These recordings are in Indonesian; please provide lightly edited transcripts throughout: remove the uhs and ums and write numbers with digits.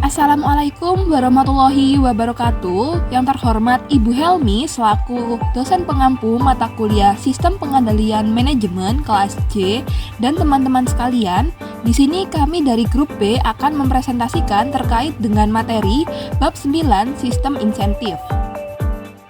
Assalamualaikum warahmatullahi wabarakatuh. Yang terhormat Ibu Helmi selaku dosen pengampu mata kuliah Sistem Pengendalian Manajemen kelas J dan teman-teman sekalian, di sini kami dari grup B akan mempresentasikan terkait dengan materi bab 9 Sistem Insentif.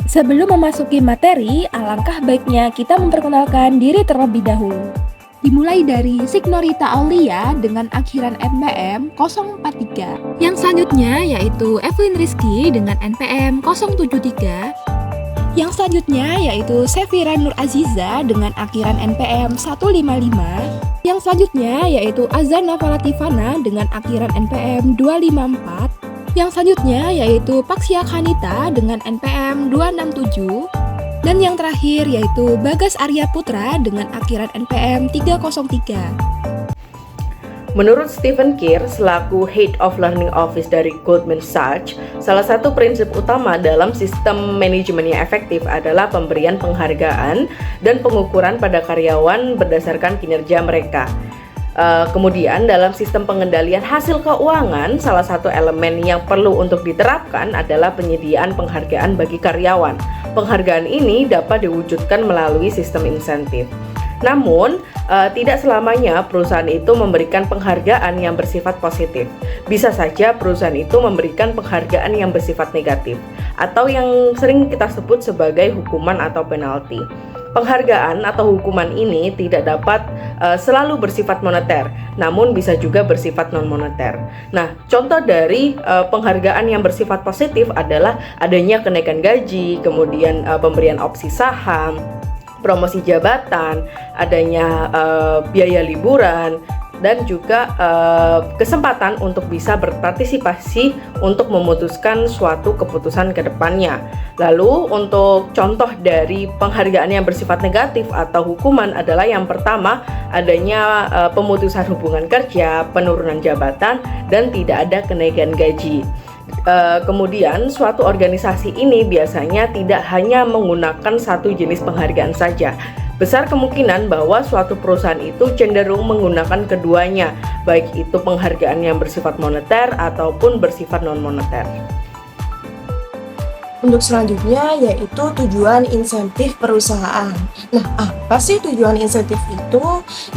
Sebelum memasuki materi, alangkah baiknya kita memperkenalkan diri terlebih dahulu. Dimulai dari Signorita Aulia dengan akhiran NPM 043. Yang selanjutnya yaitu Evelyn Rizky dengan NPM 073. Yang selanjutnya yaitu Sefira Nur Aziza dengan akhiran NPM 155. Yang selanjutnya yaitu Azana Falatifana dengan akhiran NPM 254. Yang selanjutnya yaitu Paksia Khanita dengan NPM 267. Dan yang terakhir yaitu Bagas Arya Putra dengan akhiran NPM 303. Menurut Stephen Keir, selaku Head of Learning Office dari Goldman Sachs, salah satu prinsip utama dalam sistem manajemen yang efektif adalah pemberian penghargaan dan pengukuran pada karyawan berdasarkan kinerja mereka. Kemudian dalam sistem pengendalian hasil keuangan, salah satu elemen yang perlu untuk diterapkan adalah penyediaan penghargaan bagi karyawan. Penghargaan ini dapat diwujudkan melalui sistem insentif. Namun, tidak selamanya perusahaan itu memberikan penghargaan yang bersifat positif. Bisa saja perusahaan itu memberikan penghargaan yang bersifat negatif, atau yang sering kita sebut sebagai hukuman atau penalti. Penghargaan atau hukuman ini tidak dapat selalu bersifat moneter, namun bisa juga bersifat non-moneter. Nah, contoh dari penghargaan yang bersifat positif adalah adanya kenaikan gaji, kemudian pemberian opsi saham, promosi jabatan, adanya biaya liburan, dan juga kesempatan untuk bisa berpartisipasi untuk memutuskan suatu keputusan ke depannya. Lalu untuk contoh dari penghargaan yang bersifat negatif atau hukuman adalah yang pertama, adanya pemutusan hubungan kerja, penurunan jabatan, dan tidak ada kenaikan gaji. Kemudian suatu organisasi ini biasanya tidak hanya menggunakan satu jenis penghargaan saja. Besar kemungkinan bahwa suatu perusahaan itu cenderung menggunakan keduanya, baik itu penghargaan yang bersifat moneter ataupun bersifat non-moneter. Untuk selanjutnya yaitu tujuan insentif perusahaan. Nah, apa sih tujuan insentif itu?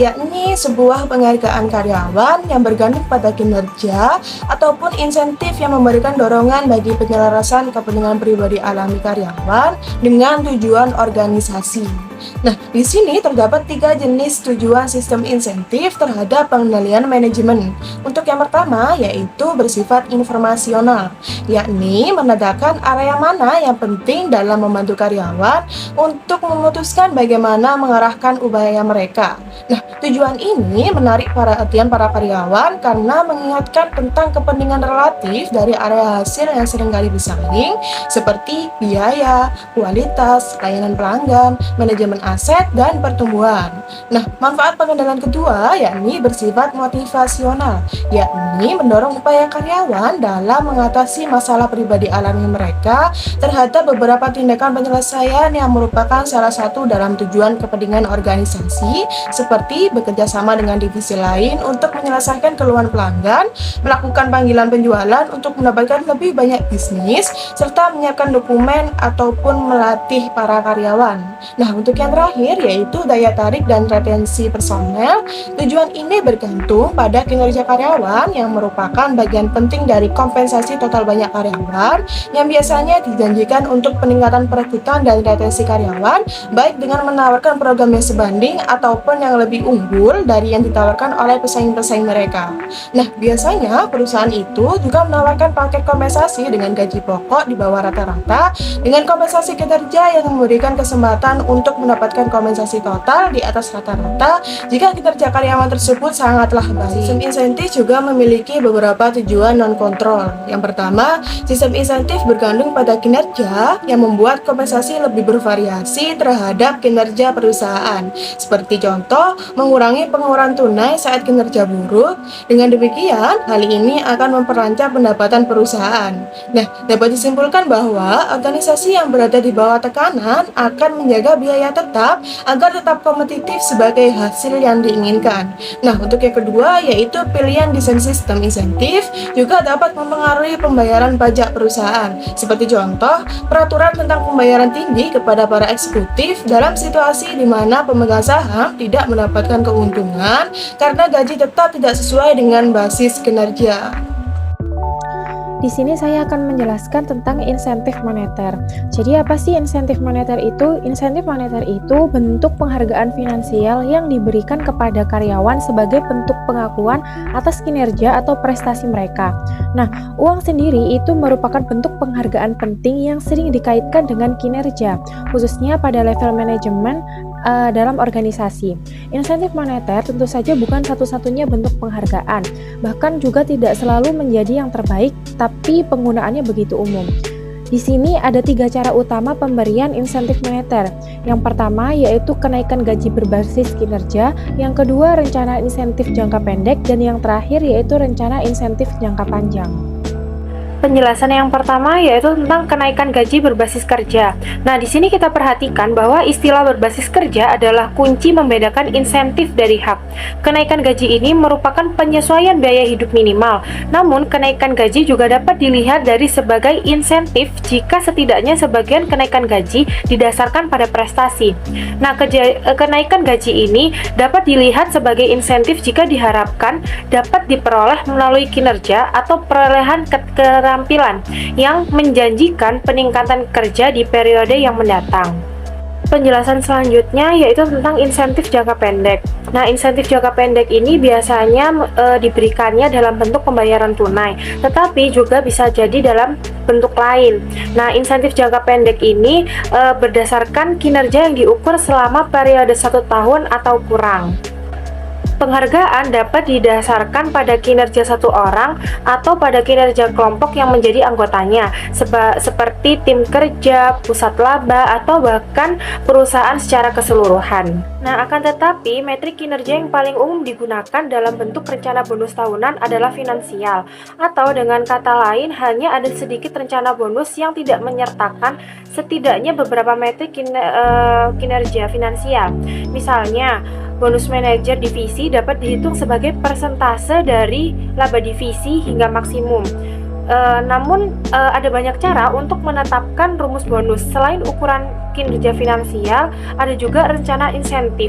Yakni sebuah penghargaan karyawan yang bergantung pada kinerja ataupun insentif yang memberikan dorongan bagi penyelarasan kepentingan pribadi alami karyawan dengan tujuan organisasi. Nah, di sini terdapat 3 jenis tujuan sistem insentif terhadap pengendalian manajemen. Untuk yang pertama yaitu bersifat informasional, yakni menandakan area mana yang penting dalam membantu karyawan untuk memutuskan bagaimana mengarahkan upaya mereka. Nah, tujuan ini menarik perhatian para karyawan karena mengingatkan tentang kepentingan relatif dari area hasil yang seringkali bersaing seperti biaya, kualitas, layanan pelanggan, manajemen aset, dan pertumbuhan. Nah, manfaat pengendalian kedua yakni bersifat motivasional, yakni mendorong upaya karyawan dalam mengatasi masalah pribadi alami mereka terhadap beberapa tindakan penyelesaian yang merupakan salah satu dalam tujuan kepentingan organisasi seperti bekerja sama dengan divisi lain untuk menyelesaikan keluhan pelanggan, melakukan panggilan penjualan untuk mendapatkan lebih banyak bisnis, serta menyiapkan dokumen ataupun melatih para karyawan. Nah, untuk yang terakhir yaitu daya tarik dan retensi personel. Tujuan ini bergantung pada kinerja karyawan yang merupakan bagian penting dari kompensasi total banyak karyawan yang biasanya dijanjikan untuk peningkatan perekrutan dan retensi karyawan, baik dengan menawarkan program yang sebanding ataupun yang lebih unggul dari yang ditawarkan oleh pesaing-pesaing mereka. Nah, biasanya perusahaan itu juga menawarkan paket kompensasi dengan gaji pokok di bawah rata-rata dengan kompensasi kinerja yang memberikan kesempatan untuk mendapatkan kompensasi total di atas rata-rata jika kinerja karyawan tersebut sangatlah baik. Sistem insentif juga memiliki beberapa tujuan non-kontrol. Yang pertama, sistem insentif bergantung pada kinerja yang membuat kompensasi lebih bervariasi terhadap kinerja perusahaan. Seperti contoh, mengurangi pengeluaran tunai saat kinerja buruk. Dengan demikian, hal ini akan memperlancar pendapatan perusahaan. Nah, dapat disimpulkan bahwa organisasi yang berada di bawah tekanan akan menjaga biaya tetap agar tetap kompetitif sebagai hasil yang diinginkan. Nah, untuk yang kedua yaitu pilihan desain sistem insentif juga dapat mempengaruhi pembayaran pajak perusahaan. Seperti contoh, peraturan tentang pembayaran tinggi kepada para eksekutif dalam situasi di mana pemegang saham tidak mendapatkan keuntungan karena gaji tetap tidak sesuai dengan basis kinerja. Di sini saya akan menjelaskan tentang insentif moneter. Jadi apa sih insentif moneter itu? Insentif moneter itu bentuk penghargaan finansial yang diberikan kepada karyawan sebagai bentuk pengakuan atas kinerja atau prestasi mereka. Nah, uang sendiri itu merupakan bentuk penghargaan penting yang sering dikaitkan dengan kinerja, khususnya pada level manajemen dalam organisasi. Insentif moneter tentu saja bukan satu-satunya bentuk penghargaan, bahkan juga tidak selalu menjadi yang terbaik, tapi penggunaannya begitu umum. Di sini ada 3 cara utama pemberian insentif moneter. Yang pertama yaitu kenaikan gaji berbasis kinerja, yang kedua rencana insentif jangka pendek, dan yang terakhir yaitu rencana insentif jangka panjang. Penjelasan yang pertama yaitu tentang kenaikan gaji berbasis kerja. Nah, di sini kita perhatikan bahwa istilah berbasis kerja adalah kunci membedakan insentif dari hak. Kenaikan gaji ini merupakan penyesuaian biaya hidup minimal. Namun, kenaikan gaji juga dapat dilihat dari sebagai insentif jika setidaknya sebagian kenaikan gaji didasarkan pada prestasi. Nah, kenaikan gaji ini dapat dilihat sebagai insentif jika diharapkan dapat diperoleh melalui kinerja atau perolehan keterampilan yang menjanjikan peningkatan kerja di periode yang mendatang. Penjelasan selanjutnya yaitu tentang insentif jangka pendek. Nah, insentif jangka pendek ini biasanya diberikannya dalam bentuk pembayaran tunai, tetapi juga bisa jadi dalam bentuk lain. Nah, insentif jangka pendek ini berdasarkan kinerja yang diukur selama periode 1 tahun atau kurang. Penghargaan dapat didasarkan pada kinerja satu orang atau pada kinerja kelompok yang menjadi anggotanya, seperti tim kerja, pusat laba, atau bahkan perusahaan secara keseluruhan. Nah, akan tetapi, metrik kinerja yang paling umum digunakan dalam bentuk rencana bonus tahunan adalah finansial, atau dengan kata lain, hanya ada sedikit rencana bonus yang tidak menyertakan setidaknya beberapa metrik kinerja finansial. Misalnya, bonus manajer divisi dapat dihitung sebagai persentase dari laba divisi hingga maksimum. Namun ada banyak cara untuk menetapkan rumus bonus. Selain ukuran kinerja finansial, ada juga rencana insentif.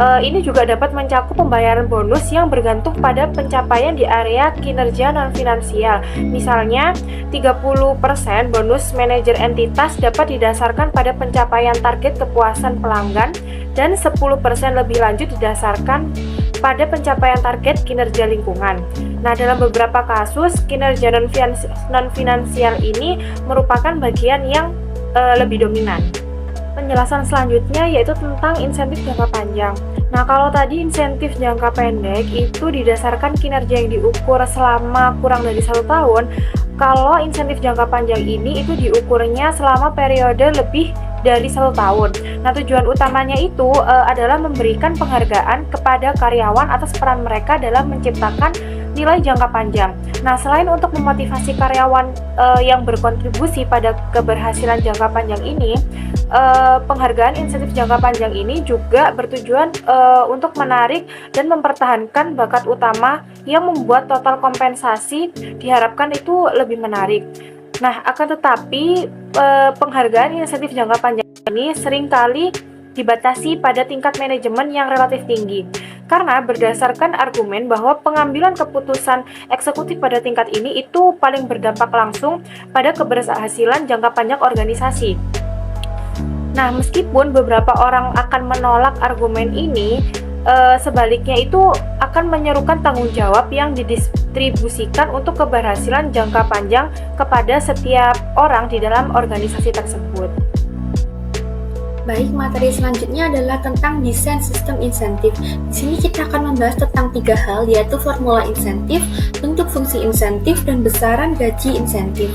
Ini juga dapat mencakup pembayaran bonus yang bergantung pada pencapaian di area kinerja non-finansial. Misalnya, 30% bonus manajer entitas dapat didasarkan pada pencapaian target kepuasan pelanggan, dan 10% lebih lanjut didasarkan pada pencapaian target kinerja lingkungan. Nah, dalam beberapa kasus, kinerja non-finansial ini merupakan bagian yang lebih dominan. Penjelasan selanjutnya yaitu tentang insentif jangka panjang. Nah, kalau tadi insentif jangka pendek itu didasarkan kinerja yang diukur selama kurang dari 1 tahun, kalau insentif jangka panjang ini itu diukurnya selama periode lebih dari 1 tahun. Nah, tujuan utamanya itu adalah memberikan penghargaan kepada karyawan atas peran mereka dalam menciptakan nilai jangka panjang. Nah, selain untuk memotivasi karyawan yang berkontribusi pada keberhasilan jangka panjang ini, penghargaan insentif jangka panjang ini juga bertujuan untuk menarik dan mempertahankan bakat utama yang membuat total kompensasi diharapkan itu lebih menarik. Nah, akan tetapi penghargaan insentif jangka panjang ini seringkali dibatasi pada tingkat manajemen yang relatif tinggi, karena berdasarkan argumen bahwa pengambilan keputusan eksekutif pada tingkat ini itu paling berdampak langsung pada keberhasilan jangka panjang organisasi. Nah, meskipun beberapa orang akan menolak argumen ini, sebaliknya itu akan menyerukan tanggung jawab yang didistribusikan untuk keberhasilan jangka panjang kepada setiap orang di dalam organisasi tersebut. Baik, materi selanjutnya adalah tentang desain sistem insentif. Di sini kita akan membahas tentang 3 hal, yaitu formula insentif, bentuk fungsi insentif, dan besaran gaji insentif.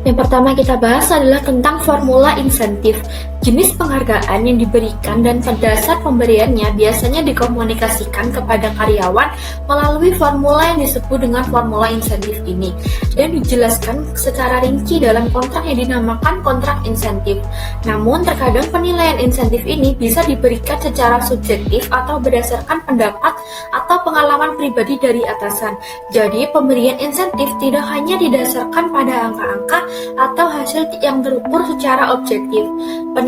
Yang pertama kita bahas adalah tentang formula insentif. Jenis penghargaan yang diberikan dan dasar pemberiannya biasanya dikomunikasikan kepada karyawan melalui formula yang disebut dengan formula insentif ini dan dijelaskan secara rinci dalam kontrak yang dinamakan kontrak insentif. Namun terkadang penilaian insentif ini bisa diberikan secara subjektif atau berdasarkan pendapat atau pengalaman pribadi dari atasan. Jadi pemberian insentif tidak hanya didasarkan pada angka-angka atau hasil yang terukur secara objektif.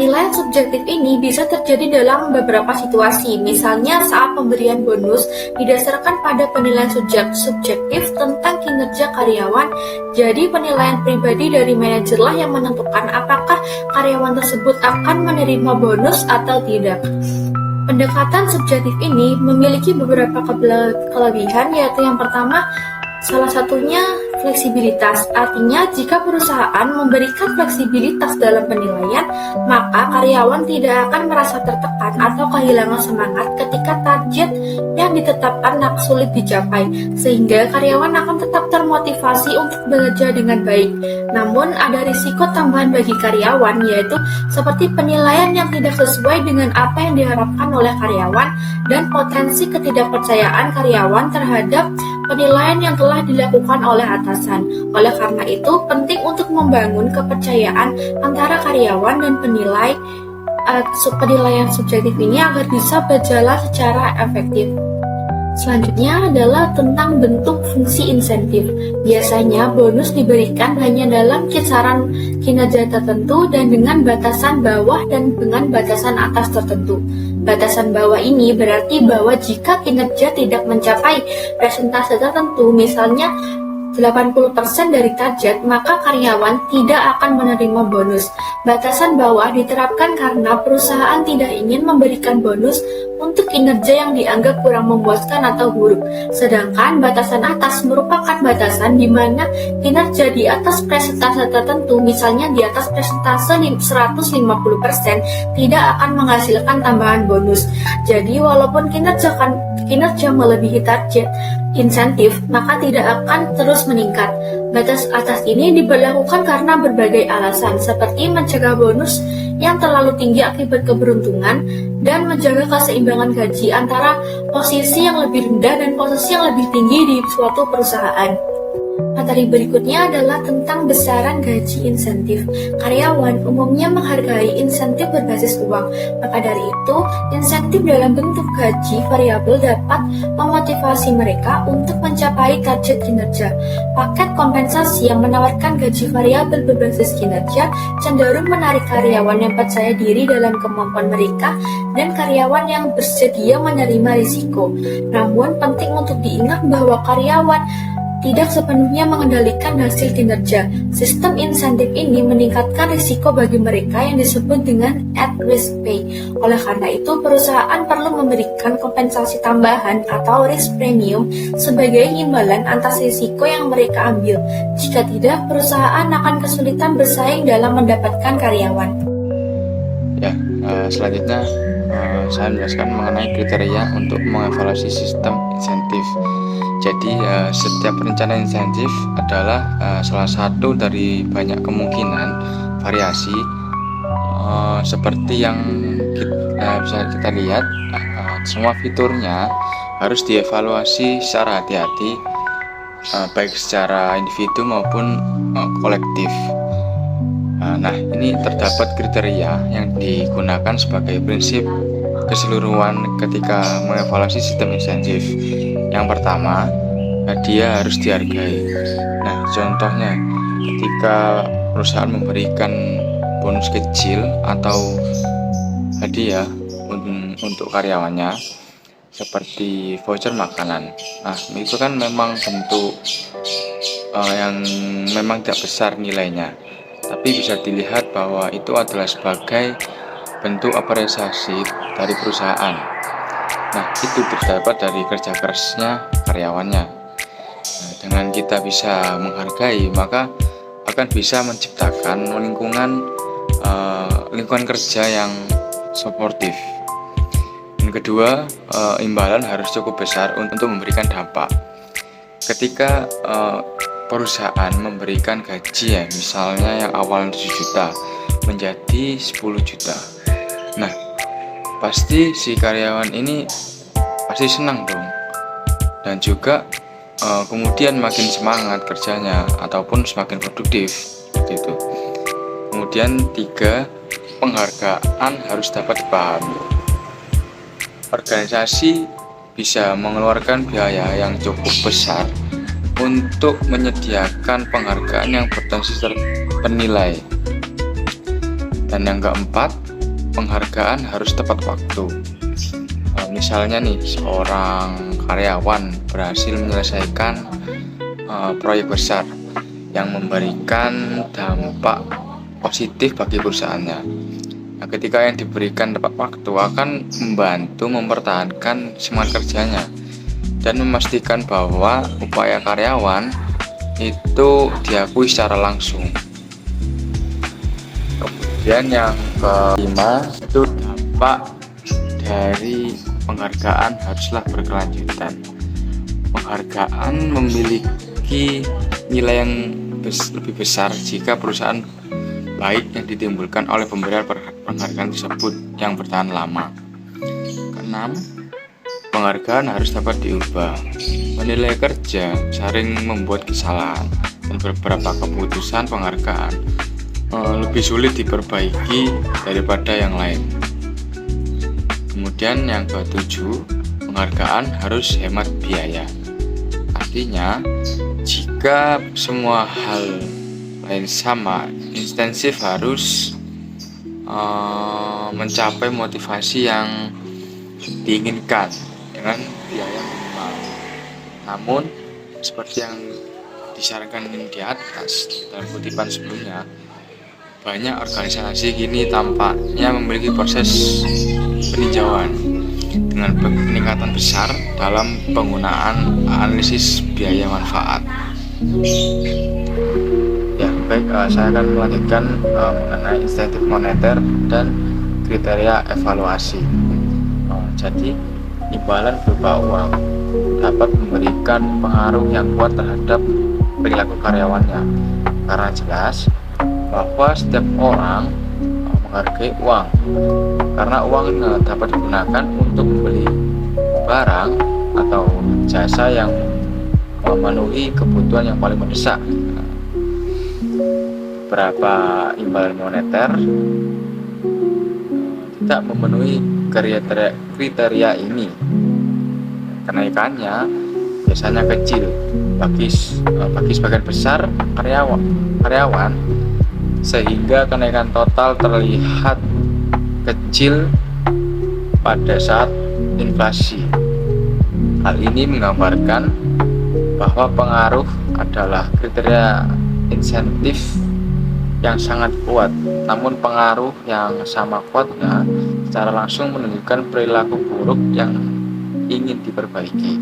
Penilaian subjektif ini bisa terjadi dalam beberapa situasi, misalnya saat pemberian bonus didasarkan pada penilaian subjektif tentang kinerja karyawan. Jadi penilaian pribadi dari manajerlah yang menentukan apakah karyawan tersebut akan menerima bonus atau tidak. Pendekatan subjektif ini memiliki beberapa kelebihan, yaitu yang pertama, salah satunya fleksibilitas. Artinya, jika perusahaan memberikan fleksibilitas dalam penilaian, maka karyawan tidak akan merasa tertekan atau kehilangan semangat ketika target yang ditetapkan sulit dicapai, sehingga karyawan akan tetap termotivasi untuk bekerja dengan baik. Namun, ada risiko tambahan bagi karyawan, yaitu seperti penilaian yang tidak sesuai dengan apa yang diharapkan oleh karyawan dan potensi ketidakpercayaan karyawan terhadap penilaian yang telah dilakukan oleh atasan. Oleh karena itu, penting untuk membangun kepercayaan antara karyawan dan penilaian subjektif ini agar bisa berjalan secara efektif. Selanjutnya adalah tentang bentuk fungsi insentif. Biasanya bonus diberikan hanya dalam kisaran kinerja tertentu dan dengan batasan bawah dan dengan batasan atas tertentu. Batasan bawah ini berarti bahwa jika kinerja tidak mencapai persentase tertentu, misalnya 80% dari target, maka karyawan tidak akan menerima bonus. Batasan bawah diterapkan karena perusahaan tidak ingin memberikan bonus untuk kinerja yang dianggap kurang memuaskan atau buruk. Sedangkan batasan atas merupakan batasan di mana kinerja di atas persentase tertentu, misalnya di atas persentase 150%, tidak akan menghasilkan tambahan bonus. Jadi walaupun kinerja melebihi target insentif, maka tidak akan terus meningkat. Batas atas ini diberlakukan karena berbagai alasan, seperti mencegah bonus yang terlalu tinggi akibat keberuntungan dan menjaga keseimbangan gaji antara posisi yang lebih rendah dan posisi yang lebih tinggi di suatu perusahaan. Materi berikutnya adalah tentang besaran gaji insentif. Karyawan umumnya menghargai insentif berbasis uang. Maka dari itu, insentif dalam bentuk gaji variabel dapat memotivasi mereka untuk mencapai target kinerja. Paket kompensasi yang menawarkan gaji variabel berbasis kinerja cenderung menarik karyawan yang percaya diri dalam kemampuan mereka dan karyawan yang bersedia menerima risiko. Namun, penting untuk diingat bahwa karyawan tidak sepenuhnya mengendalikan hasil kinerja. Sistem insentif ini meningkatkan risiko bagi mereka yang disebut dengan at-risk pay. Oleh karena itu, perusahaan perlu memberikan kompensasi tambahan atau risk premium sebagai imbalan atas risiko yang mereka ambil. Jika tidak, perusahaan akan kesulitan bersaing dalam mendapatkan karyawan. Ya, selanjutnya saya menjelaskan mengenai kriteria untuk mengevaluasi sistem insentif. Jadi setiap rencana insentif adalah salah satu dari banyak kemungkinan variasi seperti yang bisa kita lihat. Semua fiturnya harus dievaluasi secara hati-hati, baik secara individu maupun kolektif. Nah, ini terdapat kriteria yang digunakan sebagai prinsip keseluruhan ketika mengevaluasi sistem insentif. Yang pertama, dia harus dihargai. Nah, contohnya ketika perusahaan memberikan bonus kecil atau hadiah untuk karyawannya seperti voucher makanan. Nah, itu kan memang bentuk yang memang tidak besar nilainya, tapi bisa dilihat bahwa itu adalah sebagai bentuk apresiasi dari perusahaan. Nah, itu terdapat dari kerja kerasnya karyawannya. Nah, dengan kita bisa menghargai, maka akan bisa menciptakan lingkungan kerja yang suportif. Yang kedua, imbalan harus cukup besar untuk memberikan dampak. Ketika perusahaan memberikan gaji ya, misalnya yang awalnya 7 juta menjadi 10 juta. Nah, pasti si karyawan ini pasti senang dong, dan juga kemudian makin semangat kerjanya ataupun semakin produktif gitu. Kemudian 3, penghargaan harus dapat dipahami. Organisasi bisa mengeluarkan biaya yang cukup besar untuk menyediakan penghargaan yang berpotensi ternilai. Dan yang keempat, penghargaan harus tepat waktu. Misalnya nih, seorang karyawan berhasil menyelesaikan proyek besar yang memberikan dampak positif bagi perusahaannya. Nah, ketika yang diberikan tepat waktu akan membantu mempertahankan semangat kerjanya dan memastikan bahwa upaya karyawan itu diakui secara langsung. Kemudian yang kelima itu dampak dari penghargaan haruslah berkelanjutan. Penghargaan memiliki nilai yang lebih besar jika perusahaan baik yang ditimbulkan oleh pemberian penghargaan tersebut yang bertahan lama. Keenam, penghargaan harus dapat diubah. Menilai kerja sering membuat kesalahan dan beberapa keputusan penghargaan lebih sulit diperbaiki daripada yang lain. Kemudian yang ke-7, penghargaan harus hemat biaya. Artinya, jika semua hal lain sama, insentif harus mencapai motivasi yang diinginkan dengan biaya minimal. Namun, seperti yang disarankan di atas dalam kutipan sebelumnya, banyak organisasi kini tampaknya memiliki proses peninjauan dengan peningkatan besar dalam penggunaan analisis biaya manfaat. Ya, baik, saya akan melanjutkan mengenai insentif moneter dan kriteria evaluasi. Jadi, imbalan berupa uang dapat memberikan pengaruh yang kuat terhadap perilaku karyawannya, karena jelas bahwa setiap orang menghargai uang, karena uang dapat digunakan untuk membeli barang atau jasa yang memenuhi kebutuhan yang paling mendesak. Beberapa imbalan moneter tidak memenuhi kriteria ini. Kenaikannya biasanya kecil bagi sebagian besar karyawan, sehingga kenaikan total terlihat kecil pada saat inflasi. Hal ini menggambarkan bahwa pengaruh adalah kriteria insentif yang sangat kuat, namun pengaruh yang sama kuatnya secara langsung menunjukkan perilaku buruk yang ingin diperbaiki.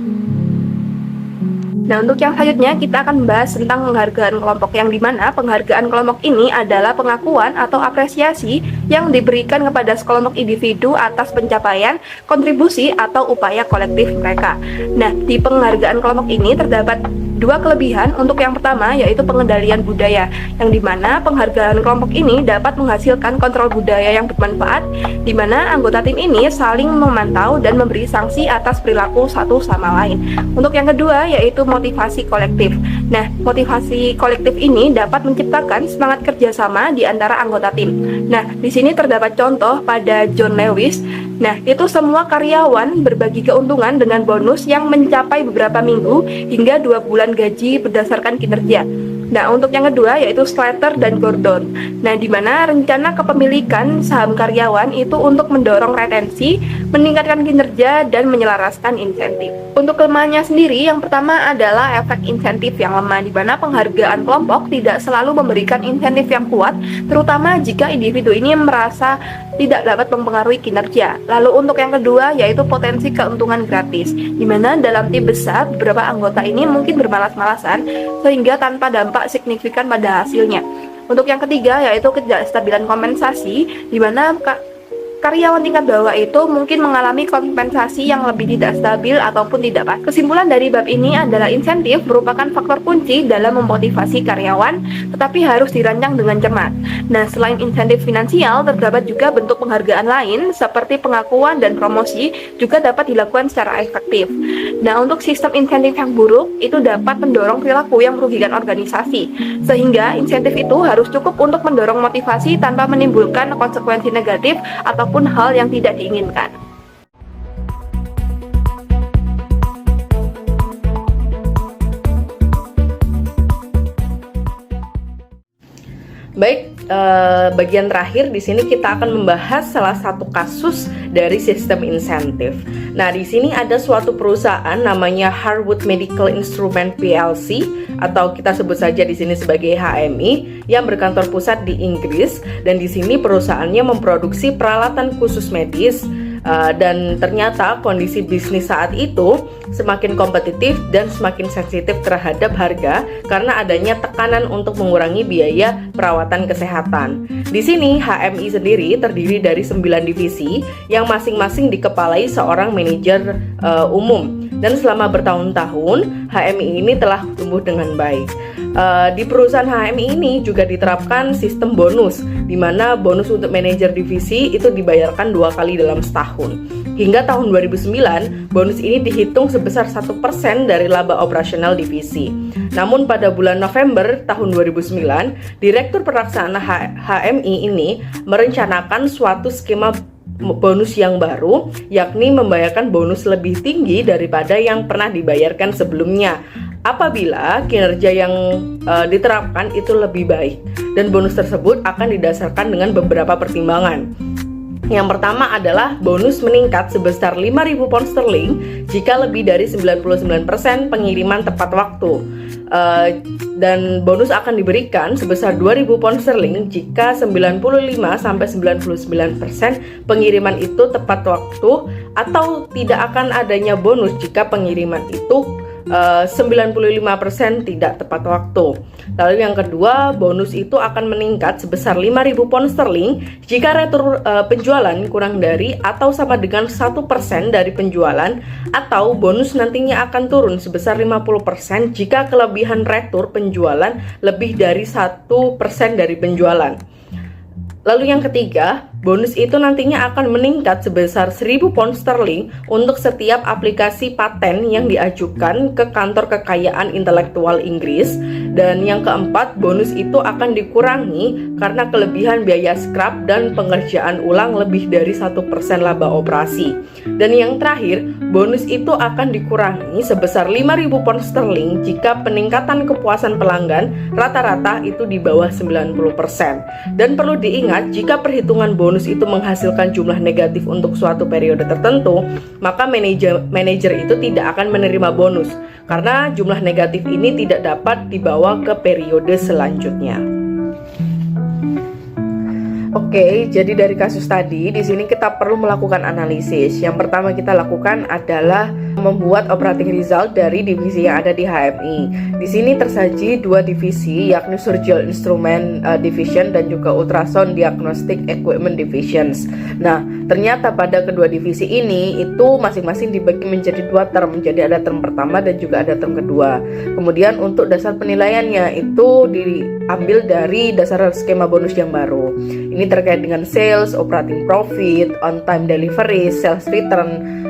Nah, untuk yang selanjutnya kita akan membahas tentang penghargaan kelompok, yang dimana penghargaan kelompok ini adalah pengakuan atau apresiasi yang diberikan kepada sekelompok individu atas pencapaian, kontribusi, atau upaya kolektif mereka. Nah, di penghargaan kelompok ini terdapat dua kelebihan. Untuk yang pertama yaitu pengendalian budaya, yang dimana penghargaan kelompok ini dapat menghasilkan kontrol budaya yang bermanfaat, dimana anggota tim ini saling memantau dan memberi sanksi atas perilaku satu sama lain. Untuk yang kedua yaitu motivasi kolektif. Nah, motivasi kolektif ini dapat menciptakan semangat kerjasama di antara anggota tim. Nah, di sini terdapat contoh pada John Lewis. Nah, itu semua karyawan berbagi keuntungan dengan bonus yang mencapai beberapa minggu hingga 2 bulan gaji berdasarkan kinerja. Nah, untuk yang kedua yaitu Slater dan Gordon. Nah, di mana rencana kepemilikan saham karyawan itu untuk mendorong retensi, meningkatkan kinerja, dan menyelaraskan insentif. Untuk kelemahannya sendiri, yang pertama adalah efek insentif yang lemah, di mana penghargaan kelompok tidak selalu memberikan insentif yang kuat, terutama jika individu ini merasa tidak dapat mempengaruhi kinerja. Lalu untuk yang kedua yaitu potensi keuntungan gratis, di mana dalam tim besar beberapa anggota ini mungkin bermalas-malasan sehingga tanpa dampak signifikan pada hasilnya. Untuk yang ketiga yaitu ketidakstabilan kompensasi, di mana karyawan tingkat bawah itu mungkin mengalami kompensasi yang lebih tidak stabil ataupun tidak pas. Kesimpulan dari bab ini adalah insentif merupakan faktor kunci dalam memotivasi karyawan, tetapi harus dirancang dengan cermat. Nah, selain insentif finansial, terdapat juga bentuk penghargaan lain seperti pengakuan dan promosi juga dapat dilakukan secara efektif. Nah, untuk sistem insentif yang buruk itu dapat mendorong perilaku yang merugikan organisasi, sehingga insentif itu harus cukup untuk mendorong motivasi tanpa menimbulkan konsekuensi negatif ataupun hal yang tidak diinginkan. Baik, bagian terakhir di sini kita akan membahas salah satu kasus dari sistem insentif. Nah, di sini ada suatu perusahaan namanya Harwood Medical Instrument PLC atau kita sebut saja di sini sebagai HMI yang berkantor pusat di Inggris, dan di sini perusahaannya memproduksi peralatan khusus medis. Dan ternyata kondisi bisnis saat itu semakin kompetitif dan semakin sensitif terhadap harga karena adanya tekanan untuk mengurangi biaya perawatan kesehatan. Di sini HMI sendiri terdiri dari 9 divisi yang masing-masing dikepalai seorang manajer umum, dan selama bertahun-tahun HMI ini telah tumbuh dengan baik. Di perusahaan HMI ini juga diterapkan sistem bonus, di mana bonus untuk manajer divisi itu dibayarkan 2 kali dalam setahun. Hingga tahun 2009, bonus ini dihitung sebesar 1% dari laba operasional divisi. Namun pada bulan November tahun 2009, Direktur Pelaksana HMI ini merencanakan suatu skema bonus yang baru, yakni membayarkan bonus lebih tinggi daripada yang pernah dibayarkan sebelumnya apabila kinerja yang diterapkan itu lebih baik, dan bonus tersebut akan didasarkan dengan beberapa pertimbangan. Yang pertama adalah bonus meningkat sebesar 5.000 pound sterling jika lebih dari 99% pengiriman tepat waktu, dan bonus akan diberikan sebesar 2.000 pound sterling jika 95-99% pengiriman itu tepat waktu, atau tidak akan adanya bonus jika pengiriman itu 95% tidak tepat waktu. Lalu yang kedua, bonus itu akan meningkat sebesar 5.000 pound sterling jika retur penjualan kurang dari atau sama dengan 1% dari penjualan, atau bonus nantinya akan turun sebesar 50% jika kelebihan retur penjualan lebih dari 1% dari penjualan. Lalu yang ketiga, bonus itu nantinya akan meningkat sebesar 1.000 pound sterling untuk setiap aplikasi paten yang diajukan ke kantor kekayaan intelektual Inggris. Dan yang keempat, bonus itu akan dikurangi karena kelebihan biaya scrap dan pengerjaan ulang lebih dari 1% laba operasi. Dan yang terakhir, bonus itu akan dikurangi sebesar 5.000 pound sterling jika peningkatan kepuasan pelanggan rata-rata itu di bawah 90%. Dan perlu diingat, jika perhitungan bonus itu menghasilkan jumlah negatif untuk suatu periode tertentu, maka manajer itu tidak akan menerima bonus karena jumlah negatif ini tidak dapat dibawa ke periode selanjutnya. Oke, jadi dari kasus tadi, di sini kita perlu melakukan analisis. Yang pertama kita lakukan adalah membuat operating result dari divisi yang ada di HMI. Di sini tersaji 2 divisi, yakni Surgical Instrument Division dan juga Ultrasound Diagnostic Equipment Divisions. Nah, ternyata pada kedua divisi ini itu masing-masing dibagi menjadi 2 term. Jadi ada term pertama dan juga ada term kedua. Kemudian untuk dasar penilaiannya itu diambil dari dasar skema bonus yang baru. Ini terkait dengan sales, operating profit, on time delivery, sales return,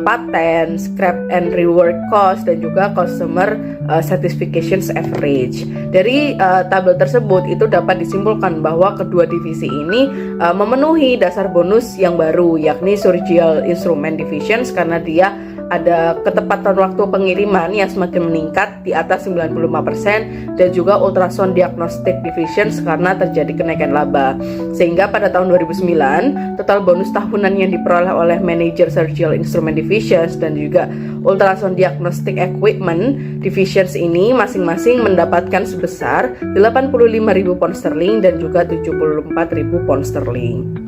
patent, scrap and reward cost, dan juga customer satisfaction average. Dari tabel tersebut itu dapat disimpulkan bahwa kedua divisi ini memenuhi dasar bonus yang baru, yakni Surgical Instrument Divisions karena dia ada ketepatan waktu pengiriman yang semakin meningkat di atas 95%, dan juga Ultrasound Diagnostic Divisions karena terjadi kenaikan laba. Sehingga pada tahun 2009 total bonus tahunan yang diperoleh oleh manajer Surgical Instrument Divisions dan juga Ultrasound Diagnostic Equipment Divisions ini masing-masing mendapatkan sebesar 85.000 pound sterling dan juga 74.000 pound sterling.